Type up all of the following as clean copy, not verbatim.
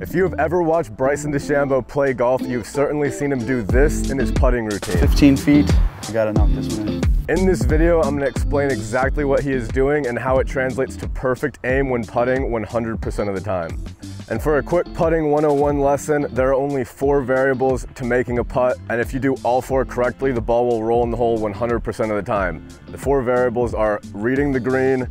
If you have ever watched Bryson DeChambeau play golf, you've certainly seen him do this in his putting routine. 15 feet, I gotta knock this one in. In this video, I'm gonna explain exactly what he is doing and how it translates to perfect aim when putting 100% of the time. And for a quick putting 101 lesson, there are only 4 variables to making a putt, and if you do all 4 correctly, the ball will roll in the hole 100% of the time. The 4 variables are reading the green,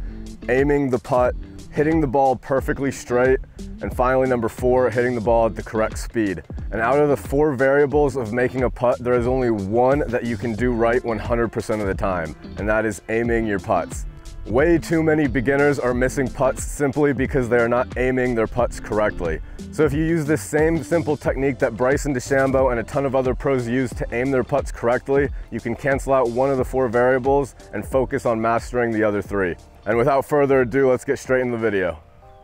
aiming the putt, hitting the ball perfectly straight, and finally number 4, hitting the ball at the correct speed. And out of the 4 variables of making a putt, there is only one that you can do right 100% of the time, and that is aiming your putts. Way too many beginners are missing putts simply because they are not aiming their putts correctly. So if you use this same simple technique that Bryson DeChambeau and a ton of other pros use to aim their putts correctly, you can cancel out one of the 4 variables and focus on mastering the other 3. And without further ado, let's get straight into the video.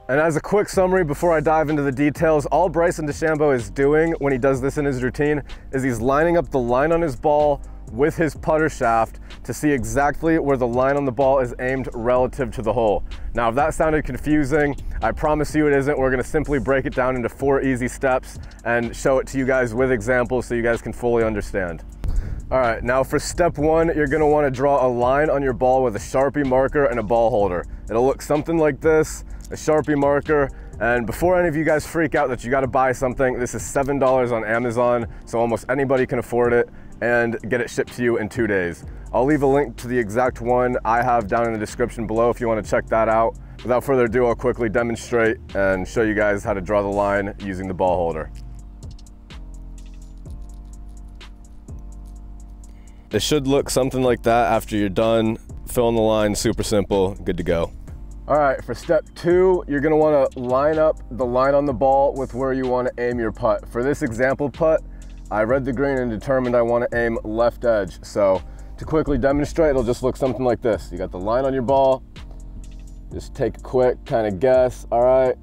And as a quick summary before I dive into the details, all Bryson DeChambeau is doing when he does this in his routine is he's lining up the line on his ball with his putter shaft to see exactly where the line on the ball is aimed relative to the hole. Now, if that sounded confusing, I promise you it isn't. We're gonna simply break it down into 4 easy steps and show it to you guys with examples so you guys can fully understand. All right, now for step 1, you're gonna wanna draw a line on your ball with a Sharpie marker and a ball holder. It'll look something like this, a Sharpie marker. And before any of you guys freak out that you gotta buy something, this is $7 on Amazon, so almost anybody can afford it and get it shipped to you in 2 days. I'll leave a link to the exact one I have down in the description below if you want to check that out. Without further ado, I'll quickly demonstrate and show you guys how to draw the line using the ball holder. It should look something like that after you're done. Fill in the line, super simple, good to go. All right, for step 2, you're gonna wanna line up the line on the ball with where you wanna aim your putt. For this example putt, I read the green and determined I want to aim left edge. So to quickly demonstrate, it'll just look something like this. You got the line on your ball, just take a quick kind of guess. All right,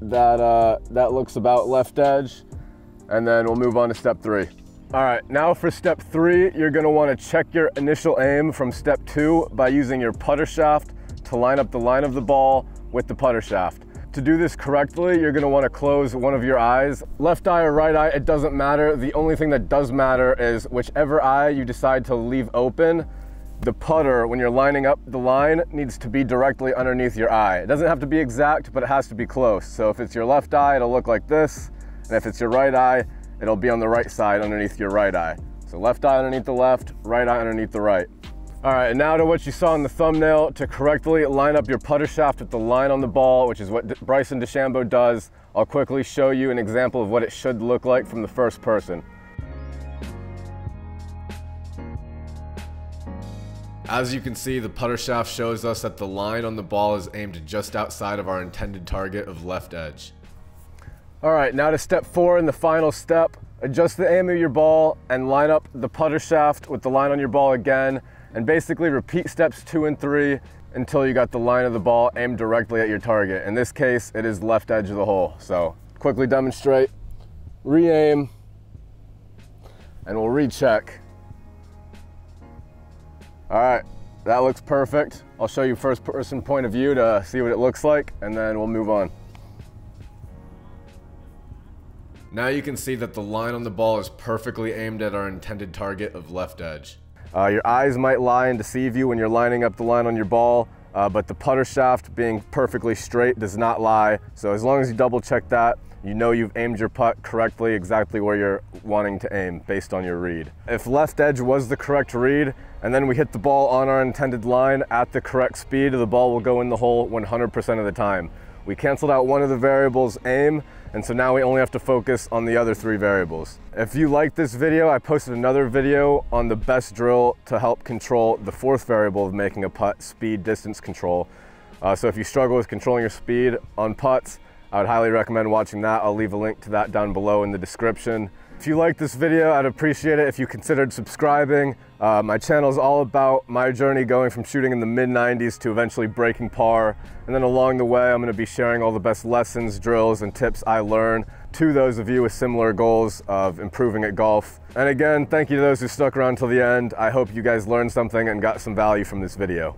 that looks about left edge. And then we'll move on to step 3. All right, now for step 3, you're gonna want to check your initial aim from step 2 by using your putter shaft to line up the line of the ball with the putter shaft. To do this correctly, you're gonna wanna close one of your eyes. Left eye or right eye, it doesn't matter. The only thing that does matter is whichever eye you decide to leave open, the putter, when you're lining up the line, needs to be directly underneath your eye. It doesn't have to be exact, but it has to be close. So if it's your left eye, it'll look like this. And if it's your right eye, it'll be on the right side underneath your right eye. So left eye underneath the left, right eye underneath the right. All right, and now to what you saw in the thumbnail. To correctly line up your putter shaft with the line on the ball, which is what Bryson DeChambeau does, I'll quickly show you an example of what it should look like from the first person. As you can see, the putter shaft shows us that the line on the ball is aimed just outside of our intended target of left edge. All right, now to step 4 and the final step. Adjust the aim of your ball and line up the putter shaft with the line on your ball again. And basically repeat steps 2 and 3 until you got the line of the ball aimed directly at your target. In this case, it is left edge of the hole. So quickly demonstrate, re-aim, and we'll recheck. All right, that looks perfect. I'll show you first person point of view to see what it looks like, and then we'll move on. Now you can see that the line on the ball is perfectly aimed at our intended target of left edge. Your eyes might lie and deceive you when you're lining up the line on your ball, but the putter shaft being perfectly straight does not lie. So as long as you double check that, you know you've aimed your putt correctly, exactly where you're wanting to aim based on your read. If left edge was the correct read, and then we hit the ball on our intended line at the correct speed, the ball will go in the hole 100% of the time. We canceled out one of the variables, aim, and so now we only have to focus on the other 3 variables. If you like this video, I posted another video on the best drill to help control the 4th variable of making a putt, speed distance control. So if you struggle with controlling your speed on putts, I would highly recommend watching that. I'll leave a link to that down below in the description. If you like this video, I'd appreciate it if you considered subscribing. My channel is all about my journey going from shooting in the mid-90s to eventually breaking par. And then along the way, I'm going to be sharing all the best lessons, drills, and tips I learn to those of you with similar goals of improving at golf. And again, thank you to those who stuck around till the end. I hope you guys learned something and got some value from this video.